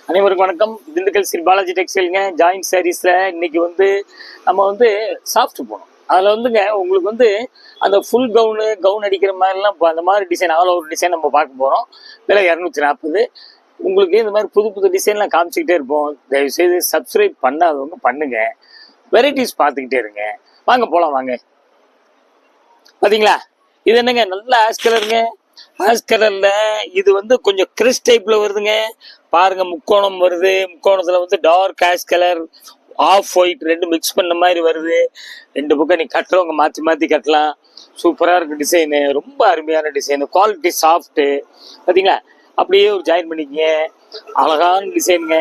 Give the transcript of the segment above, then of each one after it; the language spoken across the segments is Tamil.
அனைவருக்கும் வணக்கம். திண்டுக்கல் ஸ்ரீ பாலாஜி டெக்ஸ்டைல்ங்க. ஜாயின்ட் சாரீஸ்ல இன்னைக்கு நம்ம சாஃப்ட் போனோம். அதில் உங்களுக்கு அந்த ஃபுல் கவுன் அடிக்கிற மாதிரிலாம் அந்த மாதிரி டிசைன் ஆல் ஓவர் டிசைன் நம்ம பார்க்க போகிறோம். விலை 240. உங்களுக்கு இந்த மாதிரி புது புது டிசைன்லாம் காமிச்சிக்கிட்டே இருப்போம். தயவுசெய்து சப்ஸ்கிரைப் பண்ணாதவங்க பண்ணுங்க, வெரைட்டிஸ் பார்த்துக்கிட்டே இருங்க. வாங்க போகலாம் வாங்க. பார்த்தீங்களா, இது என்னங்க நல்ல ஆஷ் கலருங்க. ஆஷ் கலர்ல இது கொஞ்சம் கிறிஸ் டைப்ல வருதுங்க. பாருங்க, முக்கோணம் வருது. முக்கோணத்துல dark ash colour, off white ரெண்டு மிக்ஸ் பண்ண மாதிரி வருது. ரெண்டு பக்கம் நீ கட்டுறவங்க மாற்றி மாற்றி கட்டலாம். சூப்பராக இருக்கு டிசைனு, ரொம்ப அருமையான டிசைனு, குவாலிட்டி சாஃப்ட்டு. பார்த்தீங்களா, அப்படியே ஒரு ஜாயின் பண்ணிக்கங்க. அழகான டிசைனுங்க.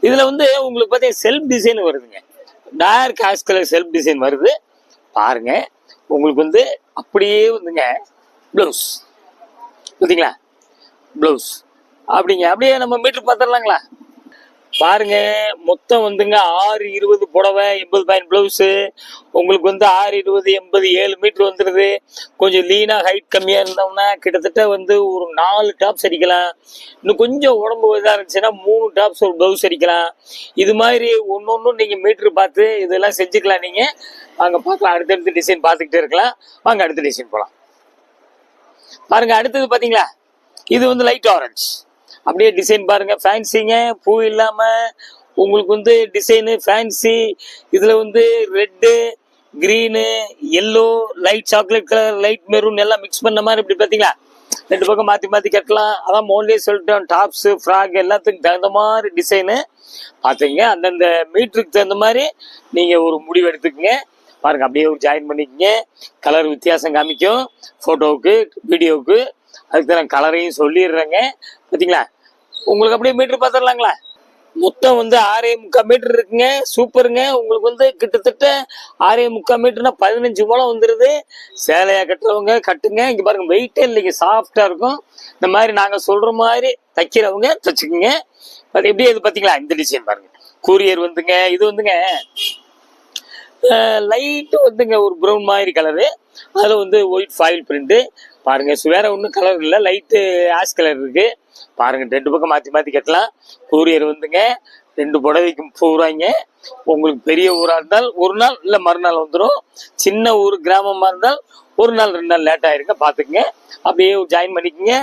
இதில் உங்களுக்கு பார்த்தீங்கன்னா செல்ஃப் டிசைன் வருதுங்க. Dark ash colour self design வருது. பாருங்க, உங்களுக்கு அப்படியே ப்ளவுஸ் பார்த்தீங்களா, ப்ளவுஸ் அப்படியே நம்ம மீட்டர் பார்த்துடலாங்களா. பாருங்க, மொத்தம் 620 புடவை, 80 பாயிண்ட் ப்ளவுஸு. உங்களுக்கு 620 80 7 மீட்டர் வந்துடுது. கொஞ்சம் லீனாக ஹைட் கம்மியாக இருந்தோம்னா கிட்டத்தட்ட ஒரு 4 டாப்ஸ் அடிக்கலாம். இன்னும் கொஞ்சம் உடம்பு இதாக இருந்துச்சுன்னா 3 டாப்ஸ் ஒரு ப்ளவுஸ் அடிக்கலாம். இது மாதிரி ஒன்று நீங்கள் மீட்ரு பார்த்து இதெல்லாம் செஞ்சுக்கலாம். நீங்கள் வாங்க பார்க்கலாம். அடுத்தடுத்து டிசைன் பார்த்துக்கிட்டே இருக்கலாம். வாங்க அடுத்த டிசைன் போகலாம். பாருங்க, அடுத்தது பார்த்தீங்களா, இது லைட் ஆரஞ்ச். அப்படியே டிசைன் பாருங்க, ஃபேன்சிங்க. பூ இல்லாம உங்களுக்கு டிசைனு ஃபேன்சி. இதுல red, green, yellow, light chocolate colour, light maroon எல்லாம் மிக்ஸ் பண்ண மாதிரி. இப்படி பார்த்தீங்களா, ரெண்டு பக்கம் மாற்றி மாற்றி கட்டலாம். அதான் மோன்லேயே சொல்லிட்டோம், டாப்ஸு ஃப்ராக் எல்லாத்துக்கும் தகுந்த மாதிரி டிசைனு பார்த்தீங்க. அந்தந்த மீட்டருக்கு தகுந்த மாதிரி நீங்கள் ஒரு முடிவு எடுத்துக்கங்க. பாருங்க, அப்படியே ஒரு ஜாயின் பண்ணிக்கங்க. கலர் வித்தியாசம் காமிக்கும் ஃபோட்டோவுக்கு வீடியோவுக்கு. அதுக்கு நான் கலரையும் சொல்லிடுறேங்க. பார்த்தீங்களா, உங்களுக்கு அப்படியே மீட்டர் பார்த்துடலாங்களா. மொத்தம் 6.25 மீட்டர் இருக்குங்க. சூப்பருங்க. உங்களுக்கு கிட்டத்தட்ட 6.25 மீட்டர்னா 15 முழம் வந்துடுது. சேலையா கட்டுறவங்க கட்டுங்க. இங்கே பாருங்க, வெயிட்டே இல்லைங்க, சாஃப்டா இருக்கும். இந்த மாதிரி நாங்கள் சொல்ற மாதிரி தைக்கிறவங்க தைச்சுக்குங்க. அது எப்படி இது பார்த்தீங்களா, இந்த டிசைன் பாருங்க. கூரியர் இது லைட்டு ஒரு ப்ரௌன் மாதிரி கலரு. அதில் ஒயிட் ஃபாயில் பிரிண்ட்டு. பாருங்க, வேற ஒன்றும் கலர் இல்லை, லைட்டு ஆஷ் கலர் இருக்கு. பாருங்க, ரெண்டு பக்கம் மாற்றி மாற்றி கட்டலாம். கூரியர் 2 புடவைக்கு போடுவாங்க. உங்களுக்கு பெரிய ஊராக இருந்தால் ஒரு நாள் இல்லை மறுநாள் வந்துடும். சின்ன ஊர் கிராமமாக இருந்தால் ஒரு நாள் 2 நாள் லேட் ஆயிருங்க. பார்த்துக்குங்க. அப்படியே ஜாயின் பண்ணிக்கோங்க.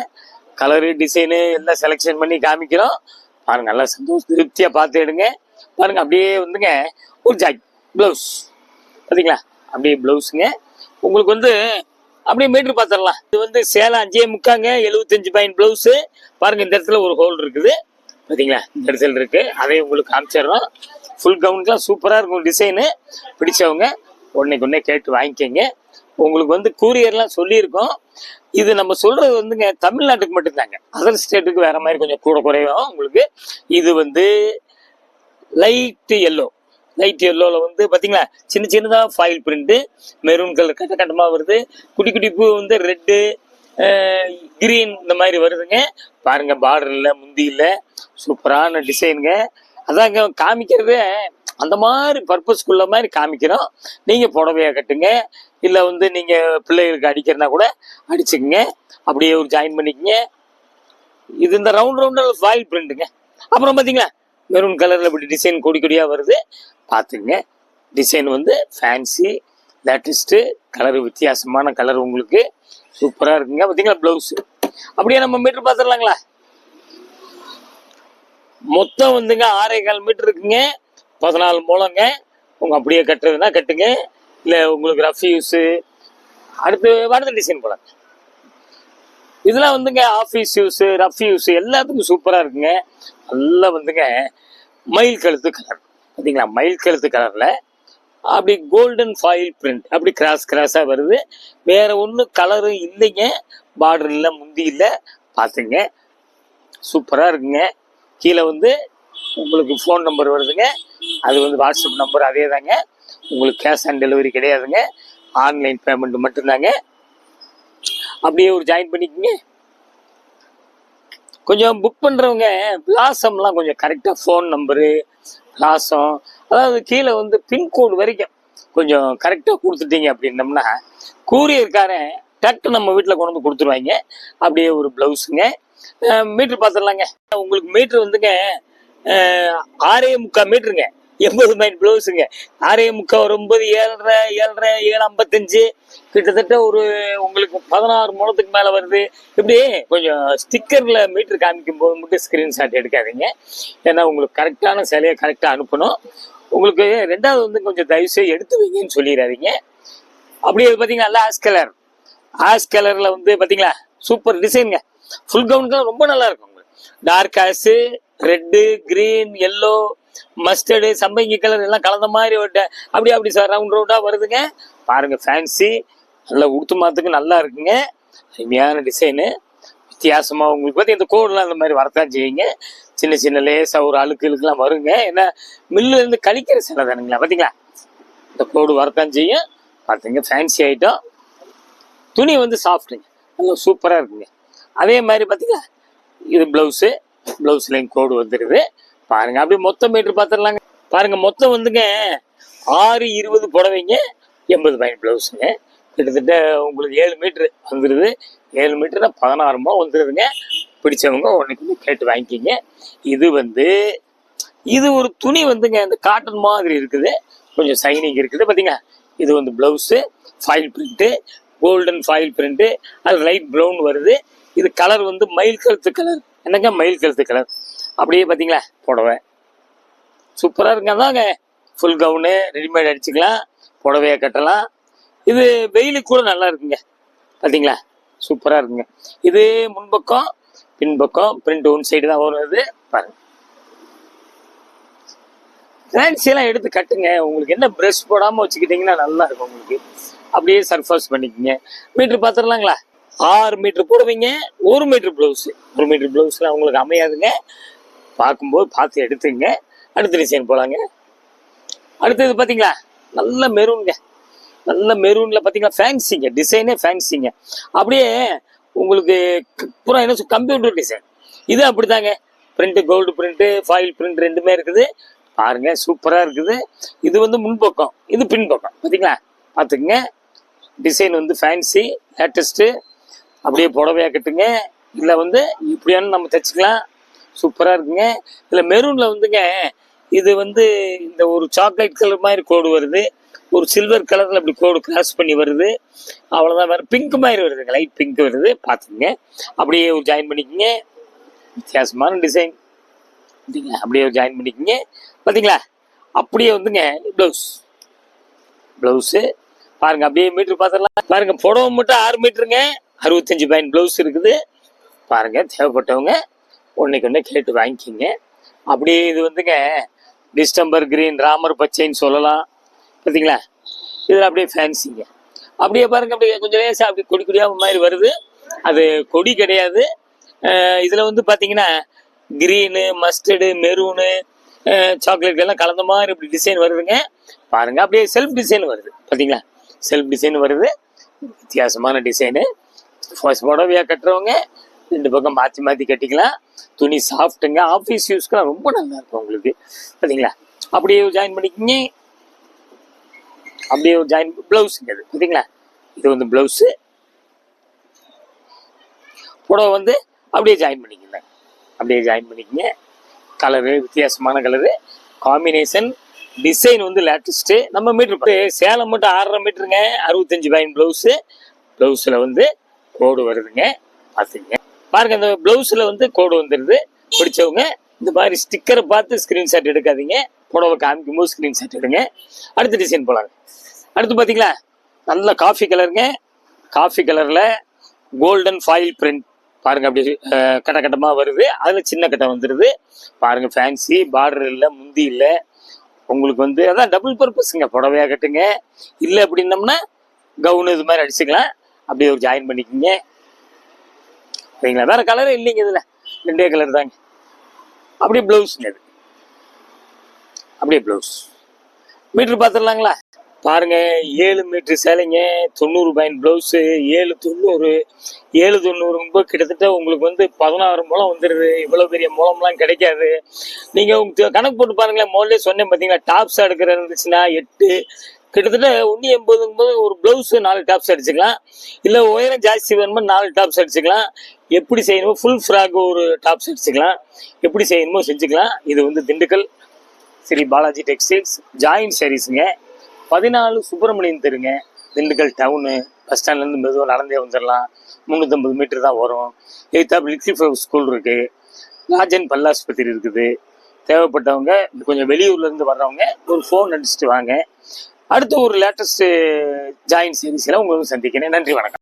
கலரு டிசைனு எல்லாம் செலெக்ஷன் பண்ணி காமிக்கிறோம். பாருங்க, நல்லா சந்தோஷம் திருப்தியாக பார்த்து எடுங்க. பாருங்க, அப்படியே ஒரு ஜாக்கெட் ப்ளவுஸ் பார்த்தீங்களா, அப்படியே ப்ளவுஸுங்க. உங்களுக்கு அப்படியே மீட்டர் பார்த்துடலாம். இது சேலை 5.25 75 பாயிண்ட் ப்ளவுஸு. பாருங்க, இந்த இடத்துல ஒரு ஹோல் இருக்குது பார்த்தீங்களா, இந்த இடத்துல இருக்கு. அதையும் உங்களுக்கு காமிச்சிடுறோம். ஃபுல் கவுனுக்குலாம் சூப்பராக இருக்கும் டிசைனு. பிடிச்சவங்க ஒன்றைக்கு கேட்டு வாங்கிக்கோங்க. உங்களுக்கு கூரியர்லாம் சொல்லியிருக்கோம். இது நம்ம சொல்றது தமிழ்நாட்டுக்கு மட்டும்தாங்க. அதர் ஸ்டேட்டுக்கு வேற மாதிரி கொஞ்சம் கூட குறையும் உங்களுக்கு. இது லைட் எல்லோ. லைட் எல்லோவில் பார்த்தீங்களா, சின்ன சின்னதாக ஃபாயில் பிரிண்ட்டு, மெரூன் கலர் கட்ட கட்டமாக வருது. குட்டி குட்டி பூ ரெட்டு, கிரீன் இந்த மாதிரி வருதுங்க. பாருங்க, பார்டர் இல்லை, முந்தி இல்லை, சூப்பரான டிசைனுங்க. அதாங்க காமிக்கிறது, அந்த மாதிரி பர்பஸ்க்குள்ள மாதிரி காமிக்கிறோம். நீங்கள் புடவையாக கட்டுங்க, இல்லை நீங்கள் பிள்ளைகளுக்கு அடிக்கிறனா கூட அடிச்சுக்குங்க. அப்படியே ஒரு ஜாயின் பண்ணிக்கங்க. இது இந்த ரவுண்டில் ஃபாயில் பிரிண்ட்டுங்க. அப்புறம் பார்த்தீங்களா, மெரூன் கலரில் இப்படி டிசைன் கொடி கொடியாக வருது. பார்த்துங்க, டிசைன் ஃபேன்சி லேட்டஸ்ட்டு கலரு, வித்தியாசமான கலர், உங்களுக்கு சூப்பராக இருக்குங்க. பார்த்தீங்களா, ப்ளவுஸு. அப்படியே நம்ம மீட்டர் பார்த்துடலாங்களா. மொத்தம் 6.25 மீட்டர் இருக்குங்க. 14 முழங்க. உங்கள் அப்படியே கட்டுறதுன்னா கட்டுங்க, இல்லை உங்களுக்கு ரஃப் யூஸு. அடுத்த டிசைன் போல இதெல்லாம் ஆஃபீஸ் யூஸு, ரஃப் யூஸு எல்லாத்துக்கும் சூப்பராக இருக்குங்க. நல்லா மயில் கழுத்து கலர் பார்த்தீங்களா, மயில் கழுத்து கலரில் அப்படி கோல்டன் ஃபாயில் பிரிண்ட் அப்படி கிராஸாக வருது. வேற ஒன்றும் கலரும் இல்லைங்க. பார்டர் இல்லை, முந்தி இல்லை. பார்த்துங்க, சூப்பராக இருக்குங்க. கீழே உங்களுக்கு ஃபோன் நம்பர் வருதுங்க. அது வாட்ஸ்அப் நம்பர் அதே தாங்க. உங்களுக்கு கேஷ் ஆன் டெலிவரி கிடையாதுங்க, ஆன்லைன் பேமெண்ட் மட்டும்தாங்க. அப்படியே ஒரு ஜாயின் பண்ணிக்கோங்க. கொஞ்சம் புக் பண்ணுறவங்க பிளாசம்லாம் கொஞ்சம் கரெக்டாக ஃபோன் நம்பரு, பிளாசம், அதாவது கீழே பின்கோடு வரைக்கும் கொஞ்சம் கரெக்டாக கொடுத்துட்டீங்க அப்படின்னம்னா கூரியர்காரன் டக்கு நம்ம வீட்டில் கொண்டு வந்து கொடுத்துருவாங்க. அப்படியே ஒரு ப்ளவுஸுங்க. மீட்ரு பார்த்துடலாங்க. உங்களுக்கு மீட்ரு வந்துங்க 6.75 மீட்டருங்க, 80 பாயிண்ட் ப்ளவுஸுங்க. 6.75 ஒரு 9, 7.5, 7.5, 7.55, கிட்டத்தட்ட ஒரு உங்களுக்கு 16 முழத்துக்கு மேலே வருது. இப்படி கொஞ்சம் ஸ்டிக்கரில் மீட்ரு காமிக்கும் போது மட்டும் ஸ்க்ரீன்ஷாட் எடுக்காதீங்க. ஏன்னா உங்களுக்கு கரெக்டான சிலையை கரெக்டாக அனுப்பணும். உங்களுக்கு ரெண்டாவது வந்து கொஞ்சம் தயவுசெய்து எடுத்து வைங்கன்னு சொல்லிடாதீங்க. அப்படியே பார்த்தீங்கன்னா நல்லா ஆஷ் கலரில் வந்து பார்த்தீங்களா சூப்பர் டிசைனுங்க. ஃபுல் கவுனுக்குலாம் ரொம்ப நல்லா இருக்கும். உங்களுக்கு dark ash, red, green, yellow, mustard, சம்பங்கி கலர் எல்லாம் கலந்த மாதிரி அப்படி சார் ரவுண்டாக வருதுங்க. பாருங்க ஃபேன்சி, நல்லா உடுத்து மாத்துக்கு நல்லா இருக்குங்க. அருமையான டிசைனு, வித்தியாசமாக உங்களுக்கு பார்த்து இந்த கோடெலாம் அந்த மாதிரி வரத்தான் செய்யுங்க. சின்ன லேசாக ஒரு அழுக்குலாம் வருங்க. ஏன்னா மில்லு இருந்து கழிக்கிற சிலை தானுங்களா, பார்த்தீங்களா இந்த கோடு வரத்தான் செய்யும். பார்த்துங்க ஃபேன்சி ஐட்டம். துணி வந்து சாஃப்ட்டுங்க, நல்லா சூப்பராக இருக்குங்க. அதே மாதிரி பார்த்தீங்களா இது ப்ளவுஸ்லேயும் கோடு வந்துடுது. பாருங்க அப்படியே மொத்தம் மீட்ரு பார்த்துடலாங்க. பாருங்க மொத்தம் வந்துங்க 6.20 புடவைங்க, 80 பாயிண்ட் ப்ளவுஸுங்க. கிட்டத்தட்ட உங்களுக்கு 7 மீட்ரு வந்துடுது. 7 மீட்டர்னா 16 ரூபா வந்துடுதுங்க. பிடிச்சவங்க ஒன்றுக்கு கேட்டு வாங்கிக்கிங்க. இது ஒரு துணி வந்துங்க இந்த காட்டன் மாதிரி இருக்குது, கொஞ்சம் சைனிங் இருக்குது. பார்த்தீங்களா இது வந்து blouse, foil print, golden foil print, அது லைட் ப்ரௌன் வருது. இது கலர் வந்து மயில் கழுத்து கலர். என்னங்க மயில் கழுத்து கலர். அப்படியே பார்த்தீங்களா புடவை சூப்பராக இருக்குங்க. அதாங்க ஃபுல் கவுனு ரெடிமேட் அடிச்சுக்கலாம், புடவையை கட்டலாம். இது வெயிலுக்கு கூட நல்லா இருக்குங்க. பார்த்தீங்களா சூப்பராக இருக்குங்க. இது முன்பக்கம் பின்பக்கம் பிரிண்ட் ஒன் சைடு தான் வருது. பாருங்க ஃபேன்சியெல்லாம் எடுத்து கட்டுங்க. உங்களுக்கு என்ன ப்ரெஷ் போடாமல் வச்சுக்கிட்டிங்கன்னா நல்லா இருக்கும். உங்களுக்கு அப்படியே சர்ஃபாஸ் பண்ணிக்கோங்க. மீட்ரு பார்த்துடலாங்களா. 6 மீட்ரு போடுவீங்க, 1 மீட்ரு ப்ளவுஸு. 1 மீட்ரு ப்ளவுஸில் உங்களுக்கு அமையாதுங்க. பார்க்கும்போது பார்த்து எடுத்துங்க. அடுத்த டிசைன் போகலாங்க. அடுத்தது பார்த்தீங்களா நல்ல மெரூனுங்க. நல்ல மெரூனில் பார்த்தீங்கன்னா ஃபேன்சிங்க, டிசைனே ஃபேன்சிங்க. அப்படியே உங்களுக்கு பூரா என்ன கம்ப்யூட்டர் டிசைன். இது அப்படி தாங்க, print gold print, foil print ரெண்டுமே இருக்குது. பாருங்க சூப்பராக இருக்குது. இது வந்து முன்பக்கம், இது பின்பக்கம். பார்த்தீங்களா பார்த்துக்குங்க. டிசைன் வந்து ஃபேன்சி லேட்டஸ்ட்டு. அப்படியே புடவையாக கட்டுங்க, இல்லை வந்து இப்படியானு நம்ம தைச்சிக்கலாம். சூப்பராக இருக்குங்க. இதில் மெரூனில் வந்துங்க இது வந்து இந்த ஒரு சாக்லேட் கலர் மாதிரி கோடு வருது, ஒரு சில்வர் கலரில் அப்படி கோடு கிராஸ் பண்ணி வருது. அவ்வளோதான். வேறு பிங்க் மாதிரி வருதுங்க, லைட் பிங்க் வருது. பார்த்துக்குங்க. அப்படியே ஒரு ஜாயின் பண்ணிக்கோங்க. வித்தியாசமான டிசைன். அப்படியே ஒரு ஜாயின் பண்ணிக்கோங்க. பார்த்தீங்களா அப்படியே வந்துங்க ப்ளவுஸு பாருங்க. அப்படியே மீட்ரு பார்த்துடலாம். பாருங்க புடவை மட்டும் 6 மீட்டருங்க, 65 பாயிண்ட் ப்ளவுஸ் இருக்குது. பாருங்க தேவைப்பட்டவங்க ஒன்றுக்கு கேட்டு வாங்கிக்கிங்க. அப்படியே இது வந்துங்க டிஸ்டம்பர் கிரீன், ராமர் பச்சைன்னு சொல்லலாம். பார்த்தீங்களா இதில் அப்படியே ஃபேன்சிங்க. அப்படியே பாருங்க அப்படியே கொஞ்சம் லேசாக அப்படி கொடி கொடியாக மாதிரி வருது. அது கொடி கிடையாது. இதில் வந்து பார்த்தீங்கன்னா கிரீனு, மஸ்டர்டு, மெரூனு, சாக்லேட் எல்லாம் கலந்த மாதிரி இப்படி டிசைன் வருதுங்க. பாருங்க அப்படியே செல்ஃப் டிசைன் வருது. பார்த்தீங்களா செல்ஃப் டிசைன் வருது. வித்தியாசமான டிசைனு. ஃபர்ஸ்ட் புடவையாக கட்டுறவங்க 2 பக்கம் மாற்றி கட்டிக்கலாம். துணி சாஃப்ட்டுங்க. ஆஃபீஸ் யூஸ்க்குலாம் ரொம்ப நல்லா இருக்கும் உங்களுக்கு. பார்த்தீங்களா அப்படியே ஜாயின் பண்ணிக்கிங்க. அப்படியே ஒரு ஜாயின் ப்ளவுஸுங்க. அது பார்த்தீங்களா இது வந்து ப்ளவுஸு. புடவை வந்து அப்படியே ஜாயின் பண்ணிக்கங்க. அப்படியே ஜாயின் பண்ணிக்கங்க. கலரு வித்தியாசமான கலரு, காம்பினேஷன், டிசைன் வந்து லேட்டஸ்ட்டு. நம்ம மீட்ரு சேலம் மட்டும் 6.5 மீட்டருங்க, 65 பாயிண்ட் ப்ளவுஸு. ப்ளவுஸில் வந்து கோடு வருதுங்க. பார்த்துங்க. பாருங்க இந்த ப்ளவுஸில் வந்து கோடு வந்துடுது. பிடிச்சவங்க இந்த மாதிரி ஸ்டிக்கரை பார்த்து ஸ்க்ரீன்ஷாட் எடுக்காதீங்க. புடவை காமிக்கும் போது ஸ்க்ரீன்ஷாட் எடுங்க. அடுத்த டிசைன் போகலாங்க. அடுத்து பார்த்தீங்களா நல்ல காஃபி கலருங்க. காஃபி கலரில் கோல்டன் ஃபாயில் பிரிண்ட். பாருங்க அப்படி கட்டமாக வருது. அதில் சின்ன கட்டை வந்துடுது. பாருங்க ஃபேன்சி, பார்டர் இல்லை, முந்தி இல்லை. உங்களுக்கு வந்து அதான் டபுள் பர்பஸுங்க. புடவையாக கட்டுங்க, இல்லை அப்படின்னம்னா கவுனு இது மாதிரி அடிச்சுக்கலாம். அப்படியே ஒரு ஜாயின் பண்ணிக்கோங்க. சரிங்களா வேற கலரே இல்லைங்க, இதில் 2 கலர் தாங்க. அப்படியே ப்ளவுஸுங்க. அது அப்படியே ப்ளவுஸ். மீட்ரு பார்த்துடலாங்களா. பாருங்க 7 மீட்ரு சேலைங்க, 90 பாயிண்ட் ப்ளவுஸு. 790 கிட்டத்தட்ட உங்களுக்கு வந்து 16 முழம் வந்துடுது. இவ்வளோ பெரிய முழம்லாம் கிடைக்காது. நீங்கள் கணக்கு போட்டு பாருங்களேன். முதல்ல சொன்னேன் பார்த்தீங்களா, டாப்ஸாக எடுக்கிற இருந்துச்சுன்னா 8, கிட்டத்தட்ட 180 ஒரு பிளவுஸ் 4 டாப்ஸ் அடிச்சுக்கலாம். இல்லை உயரம் ஜாஸ்தி வேணுமோ 4 டாப்ஸ் அடிச்சுக்கலாம். எப்படி செய்யணுமோ ஃபுல் ஃப்ராக் ஒரு டாப்ஸ் அடிச்சுக்கலாம். எப்படி செய்யணுமோ செஞ்சுக்கலாம். இது வந்து திண்டுக்கல் ஸ்ரீ பாலாஜி டெக்ஸ்டைல்ஸ் ஜாயின்ட் சாரீஸுங்க. 14 சுப்பிரமணியன் தெருங்க, திண்டுக்கல் டவுனு. பஸ் ஸ்டாண்ட்லேருந்து மெதுவாக நடந்தே வந்துடலாம். 350 மீட்டர் தான் வரும். எய்த்தாப்பு லிட்டில் ஃப்ளவர் ஸ்கூல் இருக்குது. ராஜன் பல்லாஸ்பத்திரி இருக்குது. தேவைப்பட்டவங்க கொஞ்சம் வெளியூர்லேருந்து வர்றவங்க ஒரு ஃபோன் அடிச்சுட்டு வாங்க. அடுத்த ஒரு லேட்டஸ்ட் ஜாயின்ட் சீரீஸில் உங்களுக்கு சந்திக்கிறேன். நன்றி, வணக்கம்.